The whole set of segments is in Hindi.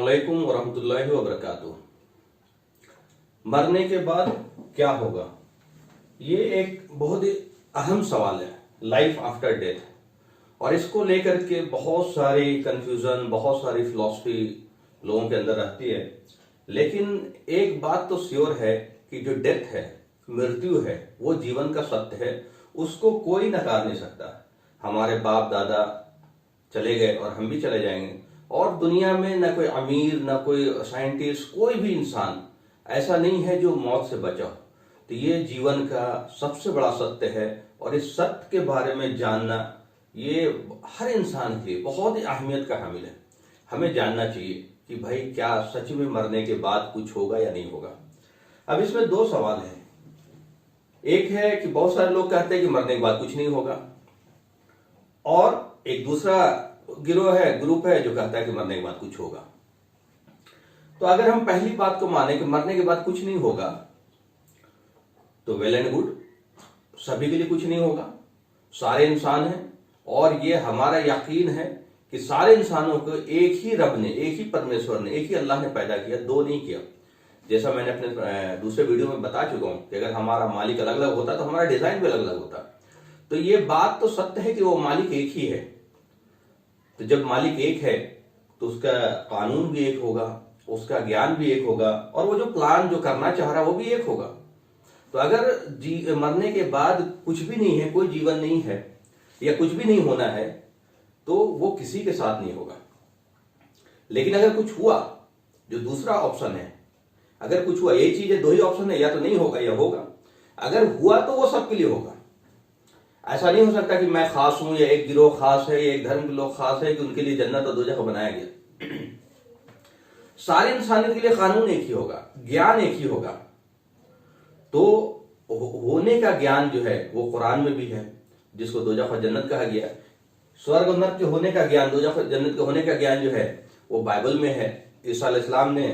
अस्सलामुअलैकुम वरहमतुल्लाहि वबरकातुह। मरने के बाद क्या होगा, ये एक बहुत ही अहम सवाल है, लाइफ आफ्टर डेथ। और इसको लेकर के बहुत सारी कंफ्यूजन, बहुत सारी फिलॉसफी लोगों के अंदर रहती है। लेकिन एक बात तो श्योर है कि जो डेथ है, मृत्यु है, वो जीवन का सत्य है, उसको कोई नकार नहीं सकता। हमारे बाप दादा चले गए और हम भी चले जाएंगे, और दुनिया में ना कोई अमीर, ना कोई साइंटिस्ट, कोई भी इंसान ऐसा नहीं है जो मौत से बचा हो। तो ये जीवन का सबसे बड़ा सत्य है, और इस सत्य के बारे में जानना ये हर इंसान के लिए बहुत ही अहमियत का हामिल है। हमें जानना चाहिए कि भाई क्या सच में मरने के बाद कुछ होगा या नहीं होगा। अब इसमें दो सवाल हैं। एक है कि बहुत सारे लोग कहते हैं कि मरने के बाद कुछ नहीं होगा, और एक दूसरा गिरोह है, ग्रुप है, जो कहता है कि मरने के बाद कुछ होगा। तो अगर हम पहली बात को माने कि मरने के बाद कुछ नहीं होगा, तो वेल एंड गुड, सभी के लिए कुछ नहीं होगा, सारे इंसान हैं, और ये हमारा यकीन है कि सारे इंसानों को एक ही रब ने, एक ही परमेश्वर ने, एक ही अल्लाह ने पैदा किया, दो नहीं किया। जैसा मैंने अपने दूसरे वीडियो में बता चुका हूं कि अगर हमारा मालिक अलग अलग होता तो हमारा डिजाइन भी अलग अलग होता। तो ये बात तो सत्य है कि वो मालिक एक ही है। तो जब मालिक एक है तो उसका कानून भी एक होगा, उसका ज्ञान भी एक होगा, और वो जो प्लान जो करना चाह रहा है वो भी एक होगा। तो अगर मरने के बाद कुछ भी नहीं है, कोई जीवन नहीं है, या कुछ भी नहीं होना है, तो वो किसी के साथ नहीं होगा। लेकिन अगर कुछ हुआ, जो दूसरा ऑप्शन है, अगर कुछ हुआ, ये चीज है, दो ही ऑप्शन है, या तो नहीं होगा या होगा। अगर हुआ तो वो सबके लिए होगा। ऐसा नहीं हो सकता कि मैं खास हूं, या एक गिरोह खास है, या एक धर्म के लोग खास है कि उनके लिए जन्नत और दोजख बनाया गया। सारे इंसानियत के लिए कानून एक ही होगा, ज्ञान एक ही होगा। तो होने का ज्ञान जो है वो कुरान में भी है, जिसको दोजख और जन्नत कहा गया। स्वर्ग और नरक के होने का ज्ञान, दोजख और जन्नत के होने का ज्ञान जो है वो बाइबल में है। ईसा अलैहिस्सलाम ने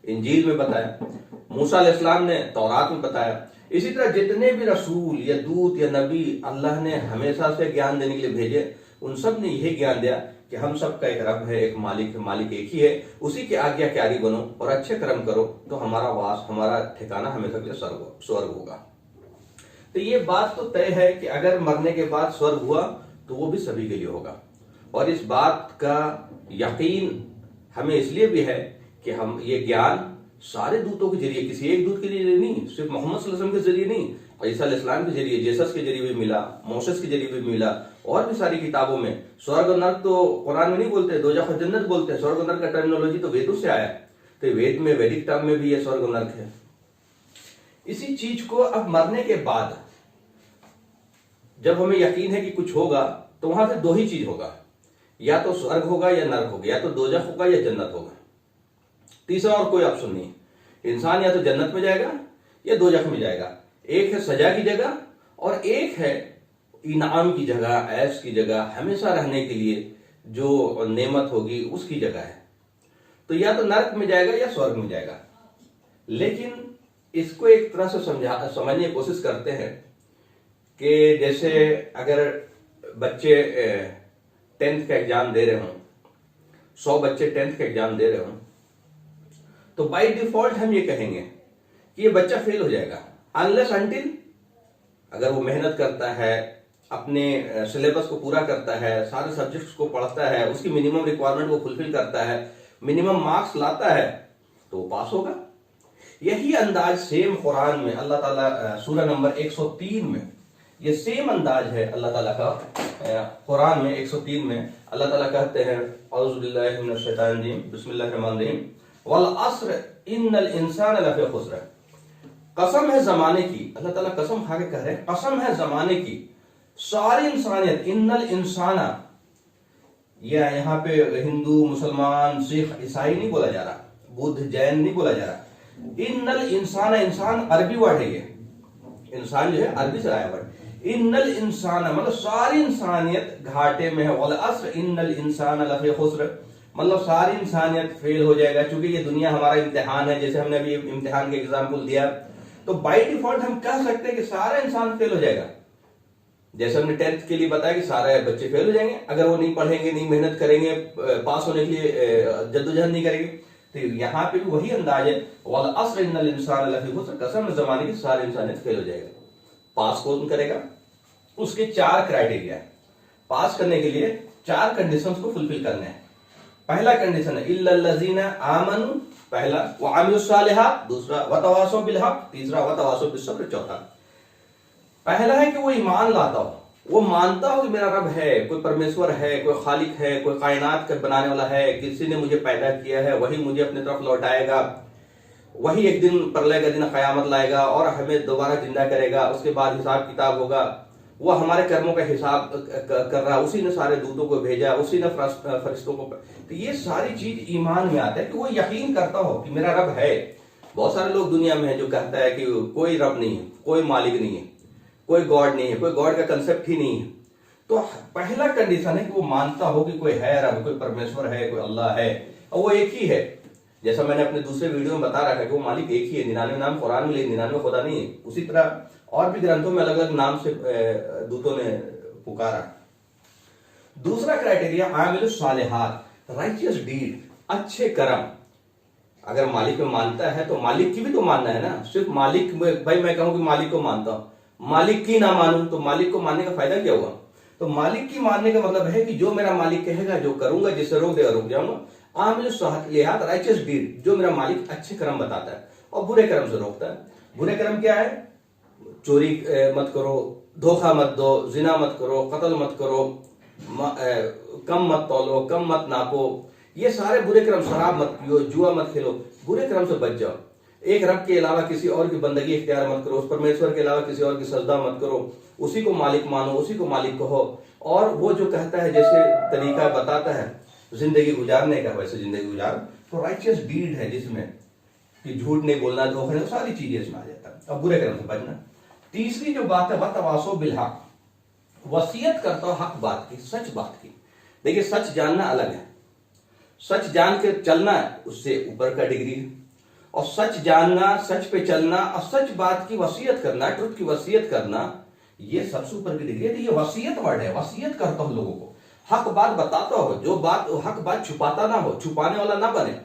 इंजील में बताया, मूसा अलैहिस्सलाम ने तौरात में बताया। इसी तरह जितने भी रसूल या दूत या नबी अल्लाह ने हमेशा से ज्ञान देने के लिए भेजे, उन सब ने यही ज्ञान दिया कि हम सब का एक रब है, एक मालिक है, मालिक एक ही है। उसी की आज्ञाकारी बनो और अच्छे कर्म करो, तो हमारा वास, हमारा ठिकाना हमेशा के लिए स्वर्ग होगा। तो ये बात तो तय है कि अगर मरने के बाद स्वर्ग हुआ तो वो भी सभी के लिए होगा। और इस बात का यकीन हमें इसलिए भी है कि हम ये ज्ञान सारे दूतों के जरिए, किसी एक दूत के लिए नहीं, सिर्फ मोहम्मद सल्लल्लाहु अलैहि वसल्लम के जरिए नहीं, ईसा अलैहिस्सलाम के जरिए, जीसस के जरिए भी मिला, मोसेस के जरिए भी मिला, और भी सारी किताबों में। स्वर्ग और नरक तो कुरान में नहीं बोलते, दोजख और जन्नत बोलते हैं। स्वर्ग और नरक का टर्मिनोलॉजी तो वेदों से आया, तो वेद में, वैदिक टर्म में भी ये स्वर्ग और नरक है। इसी चीज को अब मरने के बाद जब हमें यकीन है कि कुछ होगा, तो वहां से दो ही चीज होगा, या तो स्वर्ग होगा या नरक होगा, या तो दोजख होगा या जन्नत होगा। तीसरा और कोई ऑप्शन नहीं। इंसान या तो जन्नत में जाएगा या दोजख में जाएगा। एक है सजा की जगह, और एक है इनाम की जगह, ऐश की जगह, हमेशा रहने के लिए जो नेमत होगी उसकी जगह है। तो या तो नरक में जाएगा या स्वर्ग में जाएगा। लेकिन इसको एक तरह से समझने की कोशिश करते हैं कि जैसे अगर बच्चे 10th का एग्जाम दे रहे हों, 100 बच्चे 10th का एग्जाम दे रहे हों, तो बाय डिफॉल्ट हम ये कहेंगे कि ये बच्चा फेल हो जाएगा, अनलेस अनटिल अगर वो मेहनत करता है, अपने सिलेबस को पूरा करता है, सारे सब्जेक्ट्स को पढ़ता है, उसकी मिनिमम रिक्वायरमेंट को फुलफिल करता है, मिनिमम मार्क्स लाता है, तो वो पास होगा। यही अंदाज सेम कुरान में अल्लाह ताला सूरह नंबर 103 में, ये सेम अंदाज है अल्लाह ताला का। कुरान में 103 में अल्लाह ताला कहते हैं, औज़ु बिल्लाहि मिनश शैतानिर रजीम, बिस्मिल्लाहिर रहमानिर रहीम, वल अस्र इन्नल इंसान लफी खुस्र। कसम है जमाने की, अल्लाह ताला कसम खा के कह रहे हैं, कसम है जमाने की, सारी इंसानियत, इन्नल इंसाना, या यहाँ पे हिंदू, मुसलमान, सिख, ईसाई नहीं बोला जा रहा, बुद्ध, जैन नहीं बोला जा रहा। इन्नल इंसान, इंसान अरबी वर्ड है, ये इंसान जो है अरबी से आया वर्ड। इन्नल इंसान मतलब सारी इंसानियत घाटे में है। वल अस्र इन्नल इंसान लफी खुस्र मतलब सारी इंसानियत फेल हो जाएगा। चूंकि ये दुनिया हमारा इम्तिहान है, जैसे हमने अभी इम्तिहान के एग्जाम्पल दिया, तो बाय डिफॉल्ट हम कह सकते हैं कि सारा इंसान फेल हो जाएगा। जैसे हमने 10th के लिए बताया कि सारे बच्चे फेल हो जाएंगे अगर वो नहीं पढ़ेंगे, नहीं मेहनत करेंगे, पास होने के लिए जद्दोजहद नहीं करेंगे। तो यहाँ पे भी वही अंदाज है, वल अस्र इन्नल इंसान लफी खुस्र, कसम जमाने की सारे इंसानियत फेल हो जाएगा। पास कौन करेगा? उसके 4 क्राइटेरिया है। पास करने के लिए 4 कंडीशंस को फुलफिल करने हैं। पहला कंडीशन है इल्लल्लज़ीना आमनू, पहला व अमिलुस सालिहात, दूसरा व तवासौ बिल हक, तीसरा व तवासौ बिस सब्र, चौथा। पहला है कि वो ईमान लाता हो, वो मानता हो कि मेरा रब है, कोई परमेश्वर है, कोई खालिक है, कोई कायनात का बनाने वाला है, किसी ने मुझे पैदा किया है, वही मुझे अपनी तरफ लौटाएगा, वही एक दिन प्रलय का दिन कयामत लाएगा और हमें दोबारा जिंदा करेगा, उसके बाद हिसाब किताब होगा, वो हमारे कर्मों का हिसाब कर रहा, उसी ने सारे दूतों को भेजा, उसी ने फरिश्तों को। तो ये सारी चीज ईमान में आता है कि वो यकीन करता हो कि मेरा रब है। बहुत सारे लोग दुनिया में है जो कहता है कि कोई रब नहीं है, कोई मालिक नहीं है, कोई गॉड नहीं है, कोई गॉड का कंसेप्ट ही नहीं है। तो पहला कंडीशन है कि वो मानता हो कि कोई है रब, कोई परमेश्वर है, कोई अल्लाह है और वो एक ही है। जैसा मैंने अपने दूसरे वीडियो में बता रखा है कि वो मालिक एक ही है, 99 नाम कुरान में, लेकिन 99 खुदा नहीं है। उसी तरह और भी ग्रंथों में अलग अलग नाम से दूतों ने पुकारा। दूसरा क्राइटेरिया आमिलुस सालिहात, राइचियस डीड, अच्छे कर्म। अगर मालिक में मानता है तो मालिक की भी तो मानना है ना। सिर्फ मालिक भाई मैं कहूं कि मालिक को मानता हूं, मालिक की ना मानूं तो मालिक को मानने का फायदा क्या हुआ? तो मालिक की मानने का मतलब है कि जो मेरा मालिक कहेगा जो करूंगा, जिससे रोक देगा रुक जाऊंगा। आमिलुस सालिहात, राइचियस डीड, जो मेरा मालिक अच्छे कर्म बताता है और बुरे कर्म से रोकता है। बुरे कर्म क्या है? चोरी मत करो, धोखा मत दो, जिना मत करो, कत्ल मत करो, कम मत तौलो, कम मत नापो, ये सारे बुरे क्रम। शराब मत पियो, जुआ मत खेलो, बुरे क्रम से बच जाओ। एक रब के अलावा किसी और की बंदगी इख्तियार मत करो, उस परमेश्वर के अलावा किसी और की सजदा मत करो, उसी को मालिक मानो, उसी को मालिक कहो। और वो जो कहता है, जैसे तरीका बताता है जिंदगी गुजारने का, वैसे जिंदगी गुजार। तो राइचियस डीड है जिसमें कि झूठ नहीं बोलना, धोखा नहीं, सारी चीजें इसमें आ जाता है। अब बुरे क्रम से बचना। तीसरी जो बात है वह तवासो बिल हक, वसीयत करता हूं हक बात की, सच बात की। देखिए सच जानना अलग है, सच जान के चलना उससे ऊपर का डिग्री है। और सच जानना, सच पे चलना और सच बात की वसीयत करना, ट्रुथ की वसीयत करना, ये सबसे ऊपर की डिग्री है। तो ये वसीयत वर्ड है, वसीयत करता हूं लोगों को, हक बात बताता हो, जो बात हक बात छुपाता ना हो, छुपाने वाला ना बने,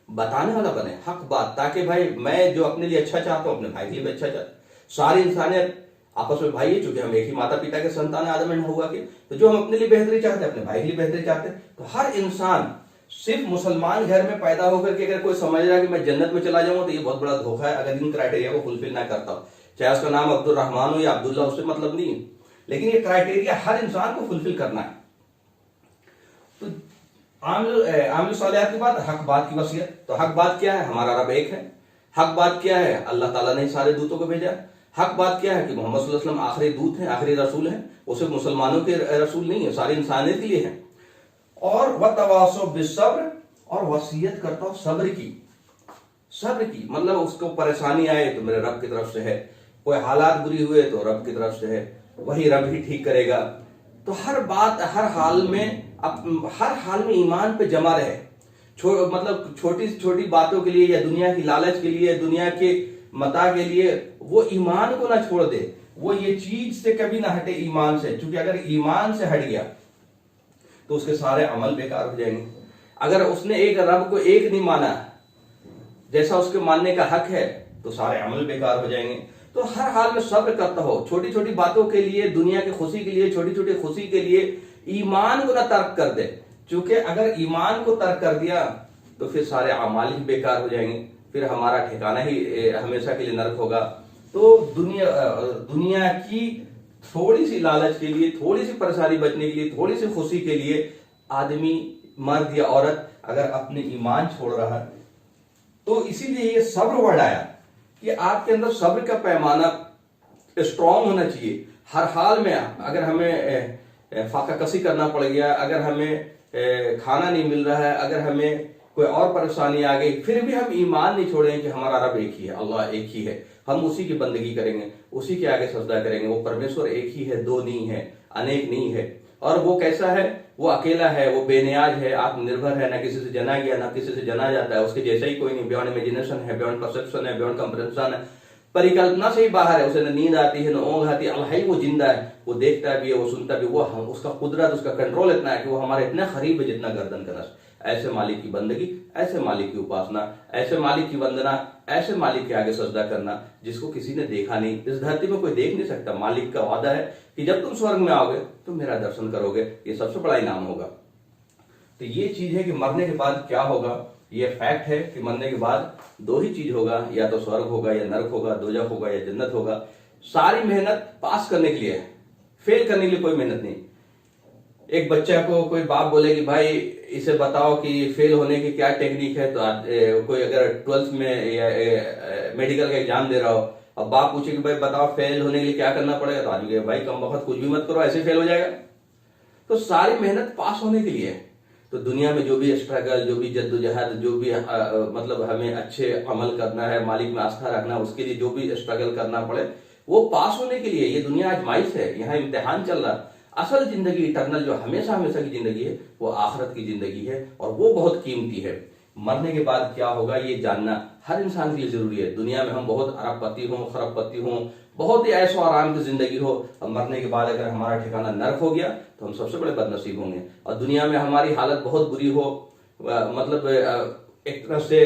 बताने वाला बने हक बात, ताकि भाई मैं जो अपने लिए अच्छा चाहता हूं अपने भाई के लिए भी अच्छा चाहता। सारी इंसानियत आपस में भाई है, चूंकि हम एक ही माता पिता के संतान आदम एंड हव्वा के, तो जो हम अपने लिए बेहतरी चाहते हैं अपने भाई के लिए बेहतरी चाहते हैं। तो हर इंसान, सिर्फ मुसलमान घर में पैदा होकर के अगर कोई समझ रहा है कि मैं जन्नत में चला जाऊंगा, तो ये बहुत बड़ा धोखा है अगर इन क्राइटेरिया को फुलफिल ना करता हो। चाहे उसका नाम अब्दुल रहमान हो या अब्दुल्ला, उससे मतलब नहीं है, लेकिन ये क्राइटेरिया हर इंसान को फुलफिल करना है। तो आमिल सालिहात की बात, हक बात की वसीयत। तो हक बात क्या है? हमारा रब एक है। हक बात क्या है? अल्लाह ताला ने सारे दूतों को भेजा। हक बात क्या है कि मोहम्मद सल्लल्लाहु अलैहि वसल्लम आखिरी दूत हैं, आखिरी रसूल हैं। वो सिर्फ मुसलमानों के रसूल नहीं है, सारी इंसानियत के लिए हैं। और वतवासो बिस्सब्र, और वसीयत करता हूं सब्र की। सब्र की मतलब उसको परेशानी आए तो मेरे रब की तरफ से है, कोई हालात बुरी हुए तो रब की तरफ से है, वही रब ही ठीक करेगा। तो हर बात, हर हाल में ईमान पे जमा रहे। मतलब छोटी छोटी बातों के लिए या दुनिया की लालच के लिए, दुनिया के मता के लिए वो ईमान को ना छोड़ दे, वो ये चीज से कभी ना हटे, ईमान से। क्योंकि अगर ईमान से हट गया तो उसके सारे अमल बेकार हो जाएंगे। अगर उसने एक रब को एक नहीं माना जैसा उसके मानने का हक है, तो सारे अमल बेकार हो जाएंगे। तो हर हाल में सब्र करता हो, छोटी छोटी बातों के लिए, दुनिया की खुशी के लिए, छोटी छोटी खुशी के लिए ईमान को ना तर्क कर दे। क्योंकि अगर ईमान को तर्क कर दिया तो फिर सारे अमाल ही बेकार हो जाएंगे, फिर हमारा ठिकाना ही हमेशा के लिए नरक होगा। तो दुनिया की थोड़ी सी लालच के लिए, थोड़ी सी परेशानी बचने के लिए, थोड़ी सी खुशी के लिए आदमी, मर्द या औरत अगर अपने ईमान छोड़ रहा है, तो इसीलिए ये सब्र वर्ड आया कि आपके अंदर सब्र का पैमाना स्ट्रांग होना चाहिए। हर हाल में अगर हमें फाका कसी करना पड़ गया, अगर हमें खाना नहीं मिल रहा है, अगर हमें कोई और परेशानी आ गई, फिर भी हम ईमान नहीं छोड़ेंगे कि हमारा रब एक ही है, अल्लाह एक ही है, हम उसी की बंदगी करेंगे, उसी के आगे सजदा करेंगे। वो परमेश्वर एक ही है, दो नहीं है, अनेक नहीं है। और वो कैसा है? वो अकेला है, वो बेनियाज है, आत्मनिर्भर है, ना किसी से जना गया ना किसी से जना जाता है, उसके जैसा ही कोई नहीं, बियॉन्ड इमेजिनेशन है, बियॉन्ड परसेप्शन है, बियॉन्ड कंप्रेंशन है। परिकल्पना से ही बाहर है, उसे न नींद आती है न ऊँघ आती है, अलहाई वो जिंदा है, वो देखता भी है, वो सुनता भी, वो उसका कुदरत, उसका कंट्रोल इतना है कि वो हमारे इतने करीब है जितना गर्दन का नस। ऐसे मालिक की बंदगी, ऐसे मालिक की उपासना, ऐसे मालिक की वंदना, ऐसे मालिक के आगे सजदा करना जिसको किसी ने देखा नहीं, इस धरती में कोई देख नहीं सकता। मालिक का वादा है कि जब तुम स्वर्ग में आओगे तो मेरा दर्शन करोगे, ये सबसे बड़ा इनाम होगा। तो ये चीज है कि मरने के बाद क्या होगा, ये फैक्ट है कि मरने के बाद दो ही चीज होगा, या तो स्वर्ग होगा या नरक होगा, दोजख होगा या जन्नत होगा। सारी मेहनत पास करने के लिए है, फेल करने के लिए कोई मेहनत नहीं। एक बच्चा को कोई बाप बोले कि भाई इसे बताओ कि फेल होने की क्या टेक्निक है, तो कोई अगर 12th में या मेडिकल का एग्जाम दे रहा हो, अब बाप पूछे कि भाई बताओ फेल होने के लिए क्या करना पड़ेगा, तो आदमी भाई कम वक्त कुछ भी मत करो, ऐसे फेल हो जाएगा। तो सारी मेहनत पास होने के लिए है। तो दुनिया में जो भी स्ट्रगल, जो भी जद्दोजहद, जो भी मतलब हमें अच्छे अमल करना है, मालिक में आस्था रखना, उसके लिए जो भी स्ट्रगल करना पड़े, वो पास होने के लिए। ये दुनिया आजमाइश है, यहाँ इम्तिहान चल रहा। असल जिंदगी, इटरनल, जो हमेशा हमेशा की जिंदगी है, वो आखिरत की जिंदगी है, और वो बहुत कीमती है। मरने के बाद क्या होगा ये जानना हर इंसान के लिए जरूरी है। दुनिया में हम बहुत अरबपति हों, खरबपति हों, बहुत ही ऐशो आराम की जिंदगी हो, और मरने के बाद अगर हमारा ठिकाना नर्क हो गया तो हम सबसे बड़े बदनसीब होंगे। और दुनिया में हमारी हालत बहुत बुरी हो, मतलब एक तरह से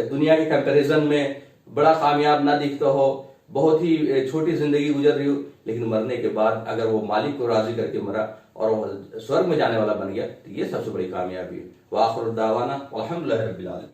दुनिया के कंपैरिजन में बड़ा कामयाब ना दिखता हो, बहुत ही छोटी जिंदगी गुजर रही हो, लेकिन मरने के बाद अगर वो मालिक को राजी करके मरा और वो स्वर्ग में जाने वाला बन गया, तो ये सबसे बड़ी कामयाबी है। वाखिर दावाना अल्हम्दुलिल्लाहि रब्बिल आलमीन।